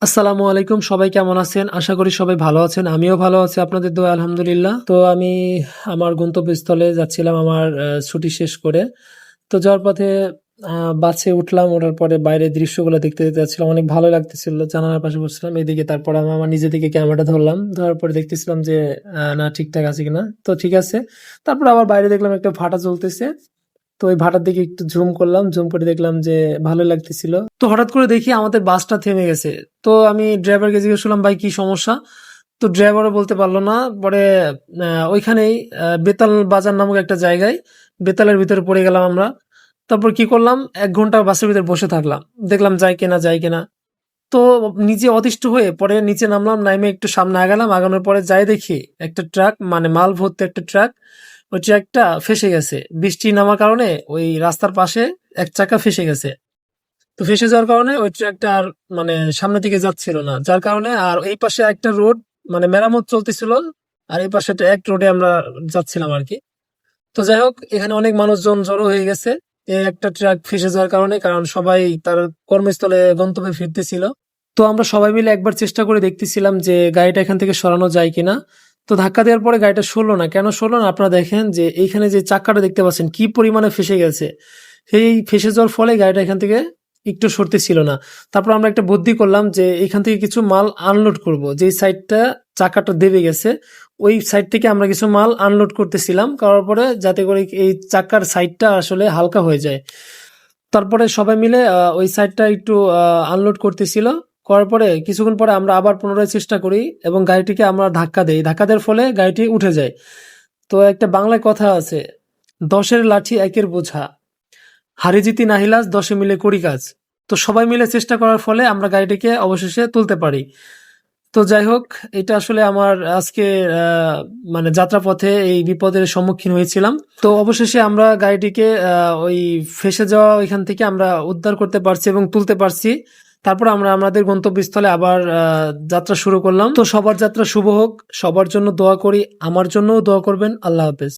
আসসালামু আলাইকুম, সবাই কেমন আছেন? আশা করি সবাই ভালো আছেন। আমিও ভালো আছি আপনাদের দোয়ায় আলহামদুলিল্লাহ। তো আমি আমার গন্তব্যস্থলে যাচ্ছিলাম আমার ছুটি শেষ করে। তো যাওয়ার পথে বাসে উঠলাম। ওঠার পরে বাইরের দৃশ্যগুলো দেখতে দেখতে যাচ্ছিলাম। অনেক ভালো লাগতেছিল। জানালার পাশে বসছিলাম। এদিকে তারপরে আমি আমার নিজে থেকে ক্যামেরাটা ধরলাম। ধরার পরে দেখতেছিলাম যে না ঠিকঠাক আছে কিনা। তো ঠিক আছে। তারপর আবার বাইরে দেখলাম একটা ভাটা চলতেছে। তো ওই ভাটার দিকে একটু জুম করলাম, জুম করে দেখলাম যে ভালো লাগতেছিল। তো হঠাৎ করে দেখি আমাদের বাসটা থেমে গেছে। তো আমি ড্রাইভারকে জিজ্ঞেস করলাম, ভাই কি সমস্যা? তো ড্রাইভারও বলতে পারলো না। পরে ওইখানেই বেতাল বাজার নামক একটা জায়গায় বেতালের ভিতরে পড়ে গেলাম আমরা। তারপর কি করলাম, 1 ঘন্টা বাসের ভিতরে বসে থাকলাম, দেখলাম যায় কিনা যায় কিনা। তো নিজে অতিষ্ঠ হয়ে পরে নিচে নামলাম, নামে একটু সামনে আগালাম, আগানোর পরে যাই দেখি একটা ট্রাক, মানে মাল ভর্তি একটা ট্রাক, ওই ট্রাকটা ফেসে গেছে বৃষ্টি নামার কারণে। ওই রাস্তার পাশে এক চাকা ফেসে গেছে। তো ফেসে যাওয়ার কারণে ওই ট্রাকটা আর মানে সামনের দিকে যাচ্ছিল না, যার কারণে আর এই পাশে একটা রোড মানে মেরামত চলতেছিল, আর এই পাশে এক রোডে আমরা যাচ্ছিলাম আর কি। তো যাই হোক, এখানে অনেক মানুষজন জড়ো হয়ে গেছে এই একটা ট্রাক ফেসে যাওয়ার কারণে, কারণ সবাই তার কর্মস্থলে গন্তব্যে ফিরতেছিল। তো আমরা সবাই মিলে একবার চেষ্টা করে দেখতেছিলাম যে গাড়িটা এখান থেকে সরানো যায় কিনা। তো ধাক্কা দেওয়ার পরে গাড়িটা সরলো না। কেন সরলো না আপনারা দেখেন যে এইখানে যে চাক্কাটা দেখতে পাচ্ছেন কি পরিমাণে ফেসে গেছে। সেই ফেসে যাওয়ার ফলে গাড়িটা এখান থেকে একটু সরতেছিল না। তারপর আমরা একটা বুদ্ধি করলাম যে এখান থেকে কিছু মাল আনলোড করব, যেই সাইডটা চাকাটা দেবে গেছে ওই সাইড থেকে আমরা কিছু মাল আনলোড করতেছিলাম, করার পরে যাতে করে এই চাকার সাইডটা আসলে হালকা হয়ে যায়। তারপরে সবাই মিলে ওই সাইডটা একটু আনলোড করতেছিল। করার পরে কিছুক্ষণ পরে আমরা আবার পুনরায় চেষ্টা করি এবং গাড়িটিকে আমরা ধাক্কা দেই। ধাক্কা দেওয়ার ফলে গাড়িটি উঠে যায়। তো একটা বাংলায় কথা আছে, 10-এর লাঠি 1-এর বোঝা, হারি জিতি নাহিলাজ 10-এ মিলে করি কাজ। তো সবাই মিলে চেষ্টা করার ফলে আমরা গাড়িটিকে অবশেষে তুলতে পারি। তো যাই হোক, এটা আসলে আমার আজকে মানে যাত্রাপথে এই বিপদের সম্মুখীন হয়েছিলাম। তো অবশেষে আমরা গাড়িটিকে ওই ফেঁসে যাওয়া ওইখান থেকে আমরা উদ্ধার করতে পারছি এবং তুলতে পারছি। তারপর আমরা আমাদের গন্তব্যস্থলে আবার যাত্রা শুরু করলাম। তো সবার যাত্রা শুভ হোক, সবার জন্য দোয়া করি, আমার জন্যও দোয়া করবেন। আল্লাহ হাফেজ।